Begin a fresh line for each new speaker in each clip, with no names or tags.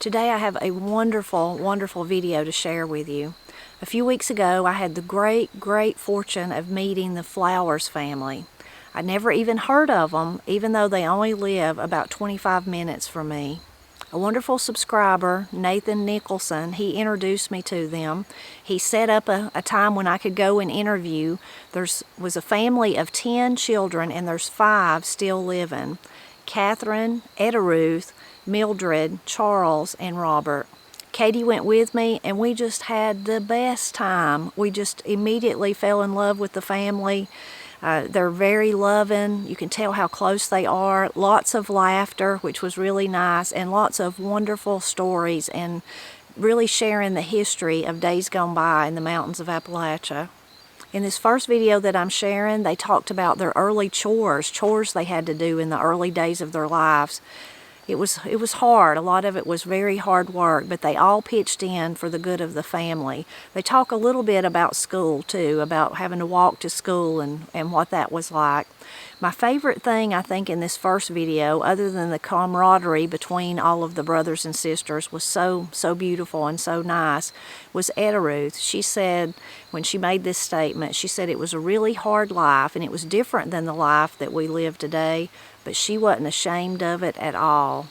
Today I have a wonderful, wonderful video to share with you. A few weeks ago I had the great fortune of meeting the Flowers family. I never even heard of them, even though they only live about 25 minutes from me. A wonderful subscriber, Nathan Nicholson, he introduced me to them. He set up a time when I could go and interview. There was a family of 10 children and there's 5 still living. Catherine, Etta Ruth, Mildred, Charles, and Robert. Katie went with me and we just had the best time. We just immediately fell in love with the family. They're very loving. You can tell how close they are. Lots of laughter, which was really nice, and lots of wonderful stories and really sharing the history of days gone by in the mountains of Appalachia. In this first video that I'm sharing, they talked about their early chores they had to do in the early days of their lives. It was hard. A lot of it was very hard work, but they all pitched in for the good of the family. They talk a little bit about school too, about having to walk to school and what that was like. My favorite thing, I think, in this first video, other than the camaraderie between all of the brothers and sisters, was so beautiful and so nice, was Etta Ruth. She said, when she made this statement, she said it was a really hard life and it was different than the life that we live today, but she wasn't ashamed of it at all.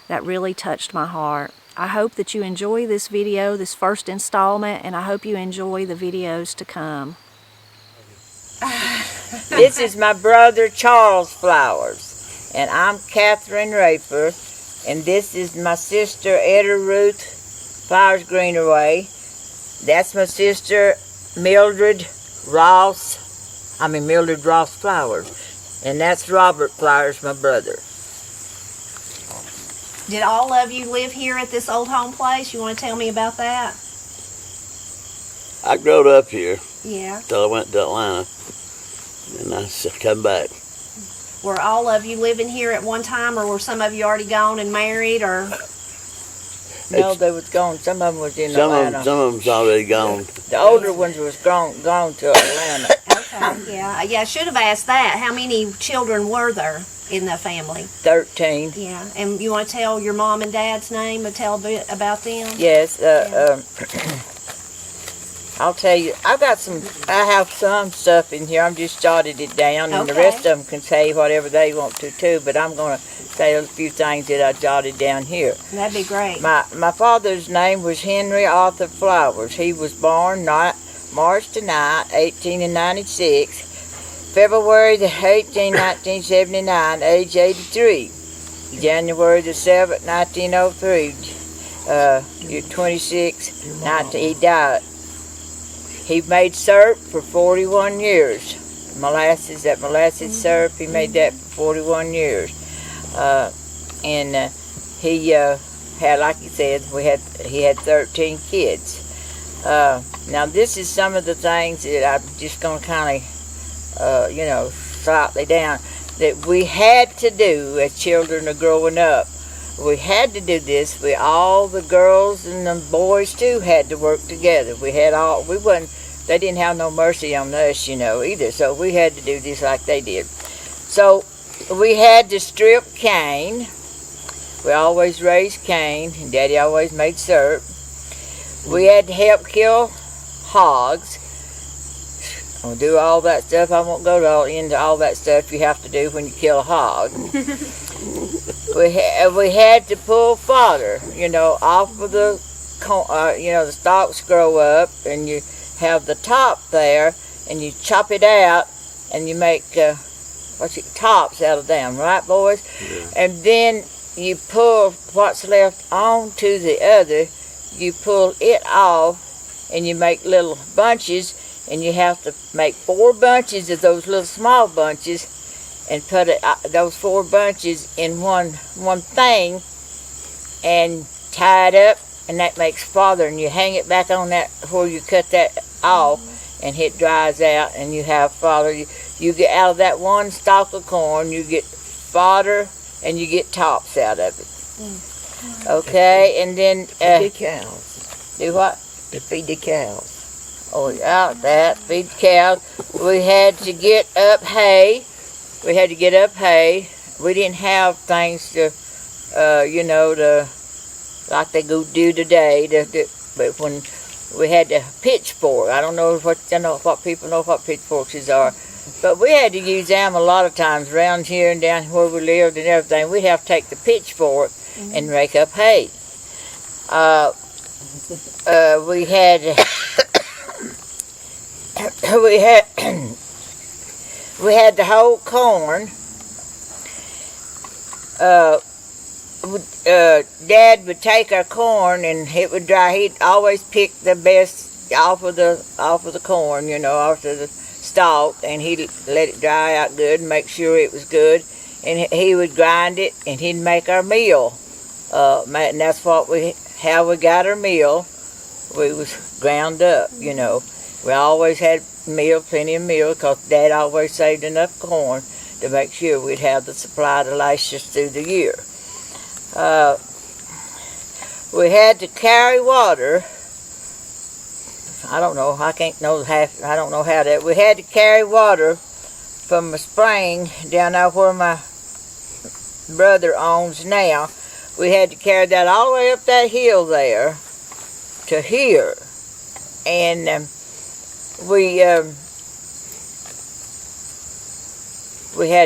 That really touched my heart. I hope that you enjoy this video, this first installment, and I hope you enjoy the videos to come.
This is my brother Charles Flowers, and I'm Catherine Raper, and this is my sister Etta Ruth Flowers Greenaway. That's my sister Mildred Ross Flowers, and that's Robert Flowers, my brother.
Did all of you live here at this old home place? You want to tell me about that?
I grew up here.
Yeah.
Till I went to Atlanta, and I come back.
Were all of you living here at one time, or were some of you already gone and married, or?
No, they was gone. Some of them was in Atlanta.
Some of them's already gone.
The older ones was gone to Atlanta.
Okay, yeah. I should have asked that. How many children were there in the family?
13.
Yeah, and you want to tell your mom and dad's name and tell a bit about them?
Yes, I'll tell you, I have some stuff in here. I'm just jotted it down, and the rest of them can say whatever they want to too, but I'm going to say a few things that I jotted down here.
That'd be great.
My father's name was Henry Arthur Flowers. He was born March the 9th, 1896, February the 18th, 1979, age 83, January the 7th, 1903, year 26, he died. He made syrup for 41 years. Molasses syrup, he made that for 41 years. He had, like he said, he had 13 kids. Now this is some of the things that I'm just going to kind of, slightly down, that we had to do as children of growing up. We had to do this. All the girls and the boys too had to work together. They didn't have no mercy on us, either. So we had to do this like they did. So we had to strip cane. We always raised cane, and Daddy always made syrup. We had to help kill hogs. I'll do all that stuff. I won't go into all that stuff you have to do when you kill a hog. We had to pull fodder, off of the stalks grow up, and you have the top there, and you chop it out, and you make tops out of them, right, boys? Yeah. And then you pull what's left onto the other. You pull it off, and you make little bunches, and you have to make 4 bunches of those little small bunches, and put those 4 bunches in one thing, and tie it up, and that makes fodder, and you hang it back on that where you cut that off, and it dries out, and you have fodder. You get out of that one stalk of corn, you get fodder, and you get tops out of it. Okay, and then
feed the cows.
Do what?
To feed the cows.
Oh, out that feed the cows. We had to get up hay. We didn't have things to like they do today. But when we had the pitchfork, I don't know what people know what pitchforks are, but we had to use them a lot of times around here and down where we lived and everything. We'd have to take the pitchfork and rake up hay. We had we had the whole corn. Dad would take our corn and it would dry. He'd always pick the best off of the corn, off of the stalk, and he'd let it dry out good and make sure it was good. And he would grind it, and he'd make our meal. And that's how we got our meal. We was ground up, We always had plenty of meal, because Dad always saved enough corn to make sure we'd have the supply to last us through the year. We had to carry water. I don't know how that. We had to carry water from a spring down there where my brother owns now. We had to carry that all the way up that hill there to here. And we had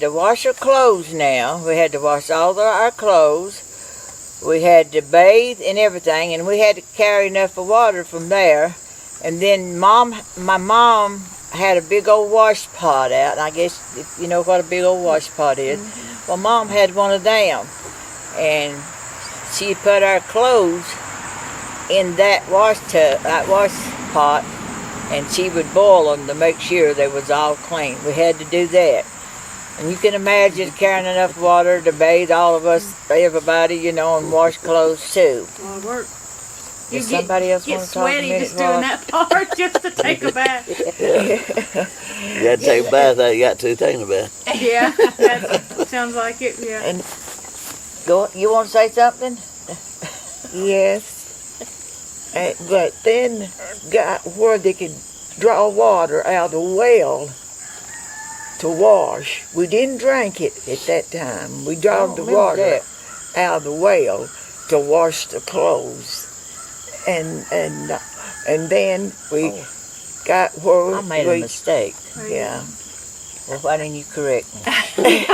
to wash our clothes now. We had to wash all our clothes. We had to bathe and everything, and we had to carry enough of water from there. And then my mom had a big old wash pot out. And I guess if you know what a big old wash pot is. Mm-hmm. Well, Mom had one of them, and she put our clothes in that wash pot, and she would boil them to make sure they was all clean. We had to do that. And you can imagine carrying enough water to bathe all of us, everybody, and wash clothes too.
Well, it worked.
Does somebody else want to talk a minute?
Get sweaty just doing that part, just to take a bath.
You got to take a bath, you got to take a bath.
Yeah, that sounds like it, yeah.
And you want to say something?
Yes. But then got where they could draw water out of the well to wash. We didn't drink it at that time. We drawed the water out of the well to wash the clothes. And then we got where
I made a mistake.
Yeah.
Well, why didn't you correct me?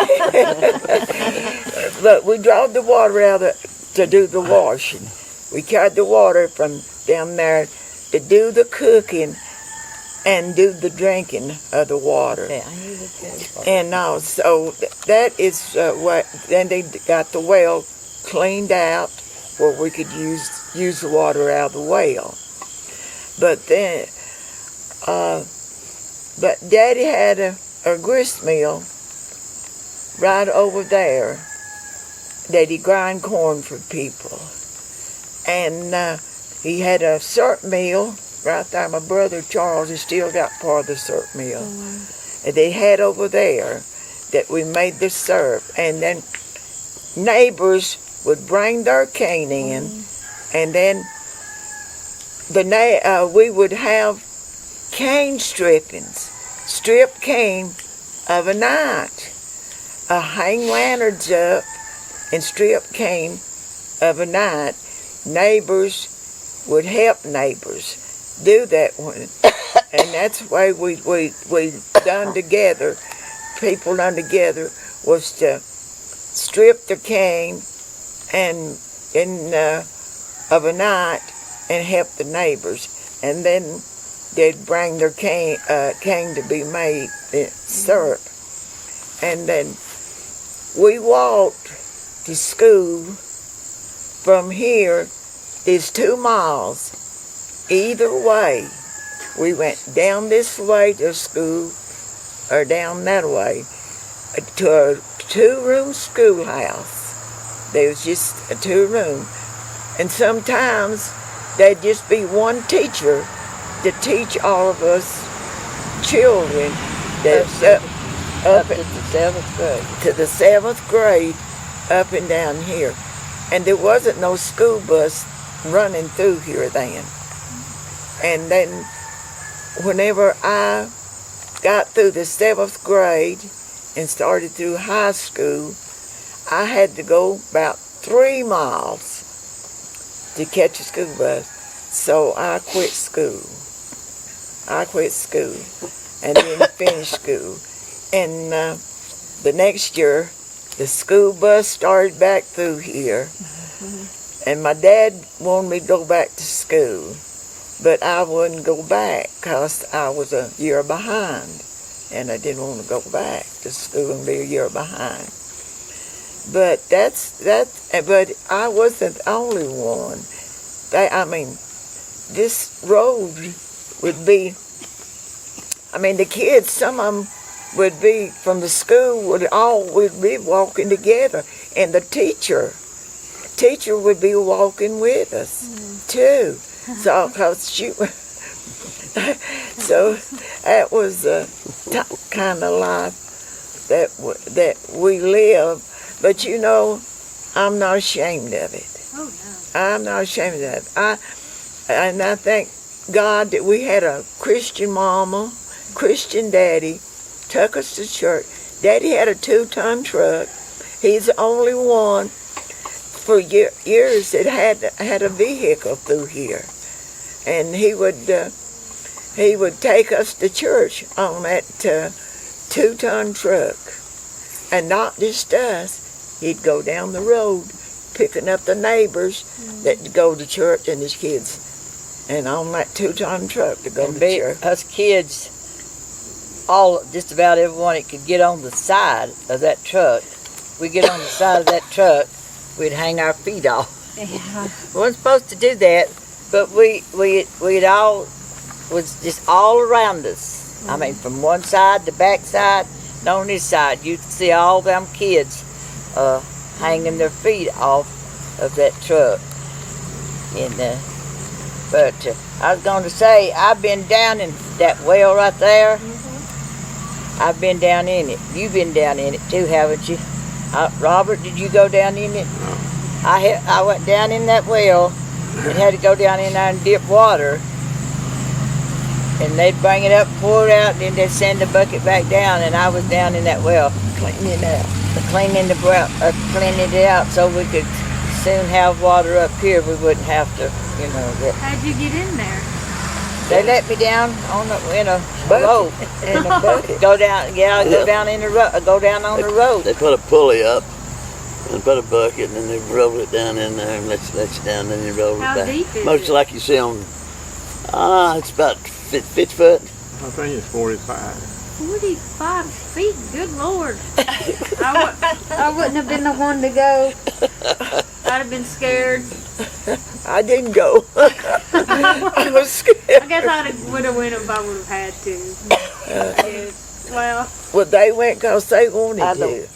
But we drawed the water out to do the washing. We carried the water from down there to do the cooking and do the drinking of the water.
Yeah, I knew that.
And so that is what. Then they got the well cleaned out where we could use the water out of the well. But then, but Daddy had a grist mill right over there that he grind corn for people. And he had a syrup mill right there. My brother Charles has still got part of the syrup mill. And they had over there that we made the syrup. And then neighbors would bring their cane in, and then we would have cane strippings, strip cane of a night, hang lanterns up and strip cane of a night. Neighbors would help neighbors do that one, and that's the way we done together. People done together was to strip the cane and of a night and help the neighbors, and then they'd bring their cane to be made syrup. And then we walked to school from here. There's 2 miles either way. We went down this way to school or down that way to a 2-room schoolhouse. There was just a 2-room. And sometimes there'd just be one teacher to teach all of us children that's up
to the 7th grade.
To the 7th grade, up and down here. And there wasn't no school bus running through here then. And then whenever I got through the 7th grade and started through high school, I had to go about 3 miles to catch a school bus. So I quit school. And then finished school. And the next year, the school bus started back through here. And my dad wanted me to go back to school. But I wouldn't go back because I was a year behind. And I didn't want to go back to school and be a year behind. But but I wasn't the only one. This road would be, the kids, some of them would be from the school, would be walking together. And the teacher would be walking with us, too. So, so that was the kind of life that we live. But I'm not ashamed of it.
Oh, no.
I'm not ashamed of it. And I thank God that we had a Christian mama, Christian daddy, took us to church. Daddy had a 2-ton truck. He's the only one for years that had a vehicle through here. And he would take us to church on that 2-ton truck. And not just us. He'd go down the road picking up the neighbors that go to church and his kids. And on that 2-ton truck to go to church.
Us kids, just about everyone that could get on the side of that truck, we get on the side of that truck, we'd hang our feet off.
Yeah.
We weren't supposed to do that, but we'd all, was just all around us. From one side to back side, and on this side, you could see all them kids hanging their feet off of that truck. But I was going to say, I've been down in that well right there. I've been down in it. You've been down in it too, haven't you? Robert, did you go down in it?
No.
I went down in that well and had to go down in there and dip water. And they'd bring it up, pour it out, and then they'd send the bucket back down. And I was down in that well, cleaning it out so we could soon have water up here. We wouldn't have to,
How'd you get in there?
They let me down in a boat.
In a bucket.
Go down, go down in the go down on the road.
They put a pulley up and put a bucket, and then they roll it down in there and let you down, and then you roll
How
it back.
deep is
Most
it?
like you see on, it's about 50 foot.
I think it's 45.
45 feet, good Lord. I wouldn't have been the one to go. I'd have been scared.
I didn't go. I was scared.
I guess I would have went if I would have had to. Well,
Well, they went because they wanted
I
to.
don't-